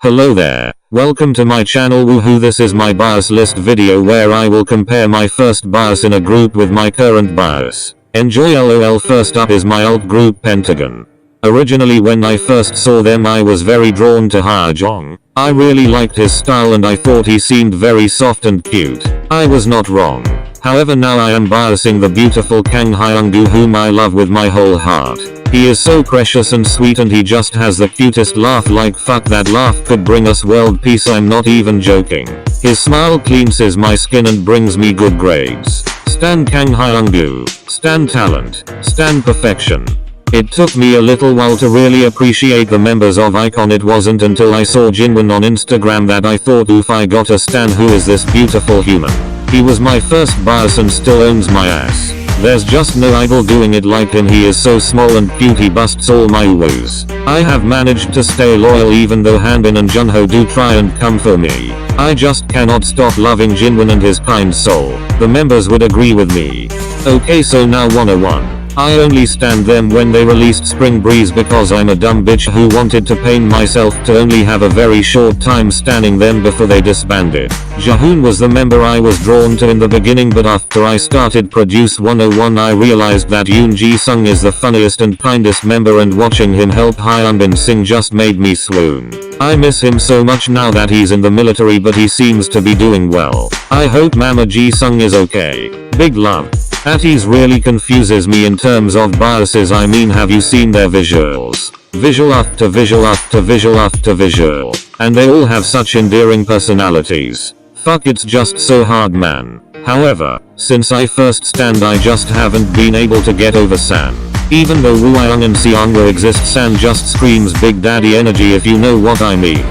Hello there, welcome to my channel. Woohoo, this is my bias list video where I will compare my first bias in a group with my current bias. Enjoy. LOL. First up is my alt group Pentagon. Originally when I first saw them I was very drawn to Jong. I really liked his style and I thought he seemed very soft and cute. I was not wrong. However, now I am biasing the beautiful Kang Hyung-gu, whom I love with my whole heart. He is so precious and sweet and he just has the cutest laugh. Like fuck, that laugh could bring us world peace, I'm not even joking. His smile cleanses my skin and brings me good grades. Stan Kang Hyung-gu. Stan talent. Stan perfection. It took me a little while to really appreciate the members of iKON. It wasn't until I saw Jinwon on Instagram that I thought, oof, I got a stan. Who is this beautiful human? He was my first bias and still owns my ass. There's just no idol doing it like him. He is so small and cute, he busts all my woos. I have managed to stay loyal even though Hanbin and Junho do try and come for me. I just cannot stop loving Jinwon and his kind soul. The members would agree with me. Okay, so now 101. I only stand them when they released Spring Breeze because I'm a dumb bitch who wanted to pain myself to only have a very short time standing them before they disbanded. Jahoon was the member I was drawn to in the beginning, but after I started Produce 101 I realized that Yoon Ji-sung is the funniest and kindest member, and watching him help Hyunbin sing just made me swoon. I miss him so much now that he's in the military, but he seems to be doing well. I hope Mama Ji-sung is okay. Big love. Atties really confuses me in terms of biases. I mean, have you seen their visuals? Visual after visual after visual after visual. And they all have such endearing personalities. Fuck, it's just so hard, man. However, since I first stand I just haven't been able to get over San. Even though Woo Young and Seongwoo exist, San just screams Big Daddy energy, if you know what I mean.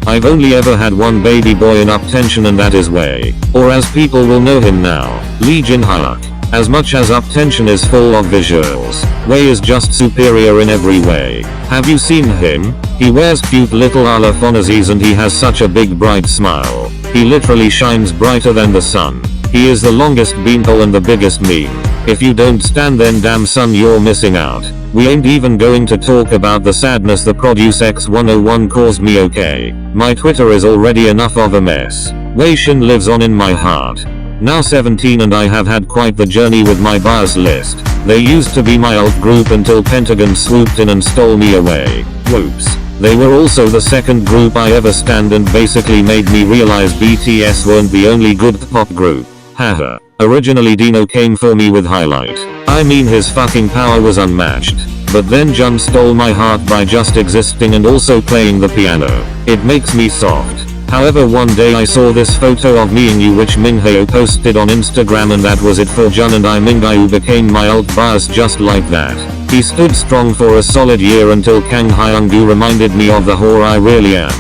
I've only ever had one baby boy in Uptension, and that is Wei, or as people will know him now, Lee Jin-hyuk. As much as Uptension is full of visuals, Wei is just superior in every way. Have you seen him? He wears cute little a la Fonazis and he has such a big bright smile. He literally shines brighter than the sun. He is the longest beanpole and the biggest meme. If you don't stand then damn son, you're missing out. We ain't even going to talk about the sadness the Produce X101 caused me. Okay, my Twitter is already enough of a mess. Wei Shin lives on in my heart. Now 17 and I have had quite the journey with my bias list. They used to be my alt group until Pentagon swooped in and stole me away. Whoops. They were also the second group I ever stand and basically made me realize BTS weren't the only good pop group. Haha. Originally Dino came for me with Highlight. I mean, his fucking power was unmatched. But then Jun stole my heart by just existing and also playing the piano. It makes me soft. However, one day I saw this photo of me and you which Minghyo posted on Instagram, and that was it for Jun, and Mingyu became my alt bias just like that. He stood strong for a solid year until Kang Hyung-gu reminded me of the whore I really am.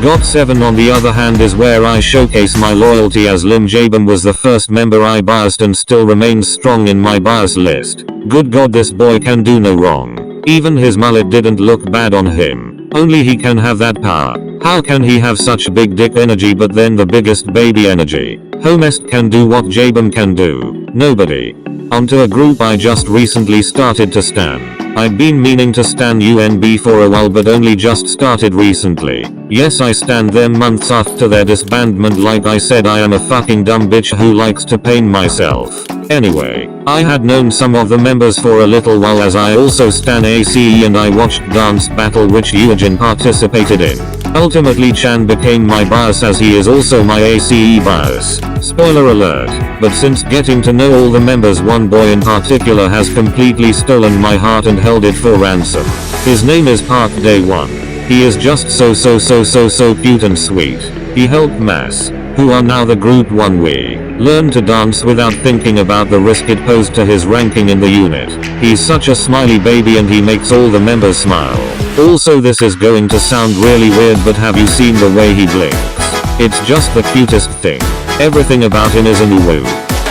GOT7 on the other hand is where I showcase my loyalty, as Lim Jae-bum was the first member I biased and still remains strong in my bias list. Good god, this boy can do no wrong. Even his mullet didn't look bad on him. Only he can have that power. How can he have such big dick energy but then the biggest baby energy? Homest can do what Jae-bum can do. Nobody. Onto a group I just recently started to stan. I've been meaning to stan UNB for a while but only just started recently. Yes, I stand them months after their disbandment. Like I said, I am a fucking dumb bitch who likes to pain myself. Anyway, I had known some of the members for a little while, as I also stan ACE and I watched Dance Battle which Yoojin participated in. Ultimately Chan became my bias as he is also my ACE bias. Spoiler alert. But since getting to know all the members, one boy in particular has completely stolen my heart and held it for ransom. His name is Park Dae-won. He is just so cute and sweet. He helped Mass, who are now the group 1 we learn to dance without thinking about the risk it posed to his ranking in the unit. He's such a smiley baby and he makes all the members smile. Also, this is going to sound really weird, but have you seen the way he blinks? It's just the cutest thing. Everything about him is a woo.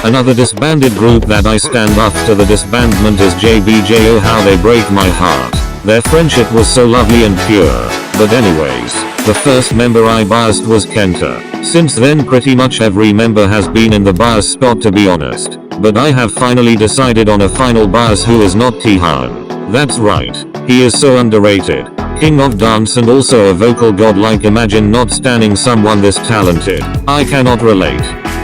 Another disbanded group that I stand after the disbandment is JBJO. How they break my heart. Their friendship was so lovely and pure. But anyways, the first member I biased was Kenta. Since then pretty much every member has been in the bias spot, to be honest. But I have finally decided on a final bias who is not Taehan. That's right. He is so underrated. king of dance and also a vocal god. Like imagine not standing someone this talented. I cannot relate.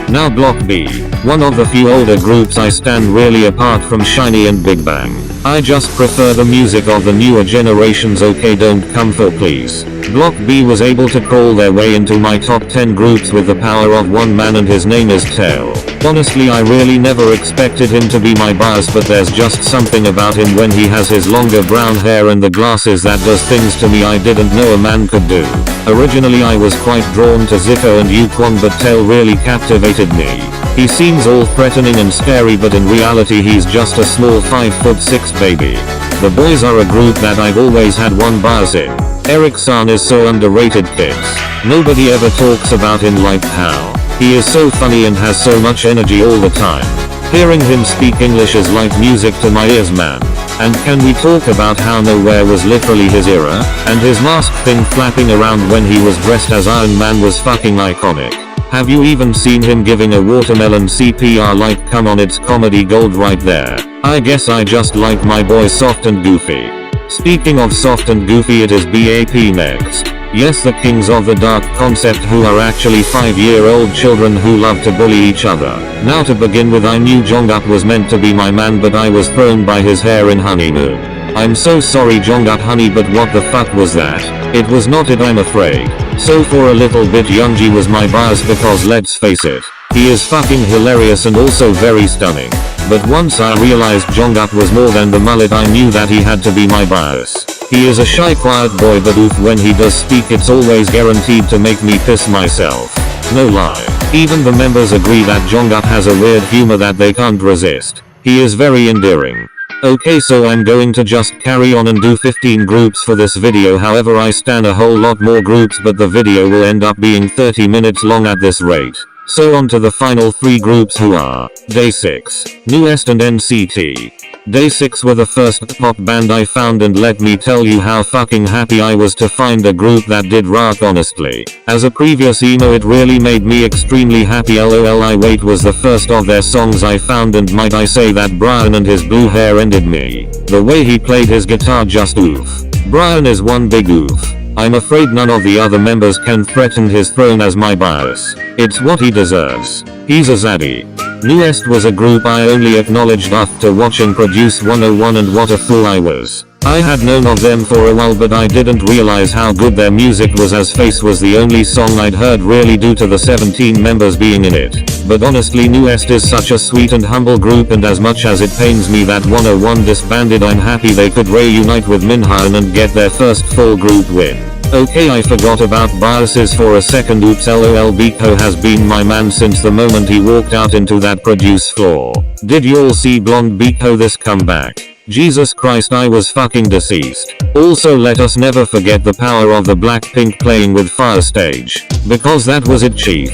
Now Block B. One of the few older groups I stand really apart from Shiny and Big Bang. I just prefer the music of the newer generations. Okay, don't come for please. Block B was able to crawl their way into my top 10 groups with the power of one man and his name is Tail. Honestly, I really never expected him to be my bias, but there's just something about him when he has his longer brown hair and the glasses that does things to me I didn't know a man could do. Originally I was quite drawn to Zico and Yukwon, but Tail really captivated me. He seems all threatening and scary, but in reality he's just a small 5'6" baby. The boys are a group that I've always had one bias in. Eric-san is so underrated, kids. Nobody ever talks about him like how. He is so funny and has so much energy all the time. Hearing him speak English is like music to my ears, man. And can we talk about how Nowhere was literally his era? And his mask thing flapping around when he was dressed as Iron Man was fucking iconic. Have you even seen him giving a watermelon CPR? Like, come on, it's comedy gold right there. I guess I just like my boy Soft and Goofy. Speaking of Soft and Goofy, it is BAP next. Yes, the kings of the dark concept, who are actually 5-year-old children who love to bully each other. Now to begin with, I knew Jonguk was meant to be my man, but I was thrown by his hair in honeymoon. I'm so sorry Jonguk honey, but what the fuck was that? It was not it, I'm afraid. So for a little bit Youngji was my bias because let's face it, he is fucking hilarious and also very stunning. But once I realized Jonguk was more than the mullet, I knew that he had to be my bias. He is a shy quiet boy, but oof, when he does speak it's always guaranteed to make me piss myself. No lie. Even the members agree that Jonguk has a weird humor that they can't resist. He is very endearing. Okay, so I'm going to just carry on and do 15 groups for this video. However, I stand a whole lot more groups, but the video will end up being 30 minutes long at this rate. So on to the final 3 groups, who are Day 6, Newest and NCT. Day 6 were the first pop band I found, and let me tell you how fucking happy I was to find a group that did rock. Honestly, as a previous emo, it really made me extremely happy. LOL, I Wait was the first of their songs I found, and might I say that Brian and his blue hair ended me. The way he played his guitar, just oof. Brian is one big oof. I'm afraid none of the other members can threaten his throne as my bias. It's what he deserves. He's a zaddy. Newest was a group I only acknowledged after watching Produce 101, and what a fool I was. I had known of them for a while, but I didn't realize how good their music was, as Face was the only song I'd heard really due to the 17 members being in it. But honestly, Newest is such a sweet and humble group, and as much as it pains me that 101 disbanded, I'm happy they could reunite with Minhyun and get their first full group win. Okay, I forgot about biases for a second. Oops, LOL, Biko has been my man since the moment he walked out into that Produce floor. Did y'all see Blonde Biko this comeback? Jesus Christ, I was fucking deceased. Also, let us never forget the power of the Blackpink playing with Fire Stage, because that was it, chief.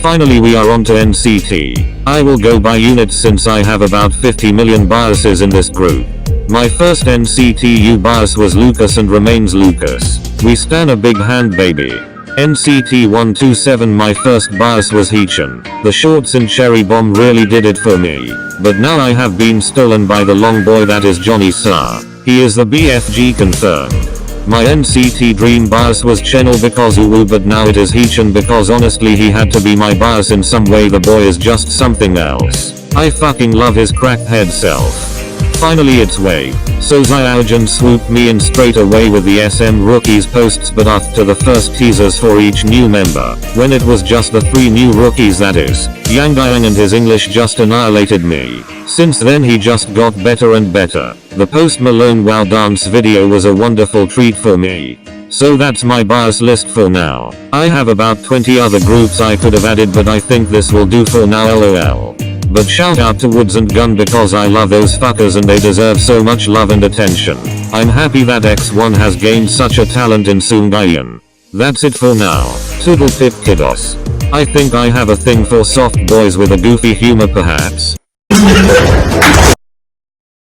Finally, we are on to NCT. I will go by units since I have about 50 million biases in this group. My first NCTU bias was Lucas and remains Lucas. We stan a big hand, baby. NCT 127, my first bias was Heechan. The shorts in Cherry Bomb really did it for me. But now I have been stolen by the long boy that is Johnny Sa. He is the BFG confirmed. My NCT dream bias was Chenel because uwu, but now it is Heechan because honestly he had to be my bias in some way. The boy is just something else. I fucking love his crackhead self. Finally, it's Wave. So Xiaojun swooped me in straight away with the SM rookies posts, but after the first teasers for each new member, when it was just the 3 new rookies, that is, Yang Diang and his English, just annihilated me. Since then he just got better and better. The Post Malone WoW dance video was a wonderful treat for me. So that's my bias list for now. I have about 20 other groups I could have added, but I think this will do for now, LOL. But shout out to Woods and Gun because I love those fuckers and they deserve so much love and attention. I'm happy that X1 has gained such a talent in Soongayan. That's it for now. Toodle pip kiddos. I think I have a thing for soft boys with a goofy humor perhaps.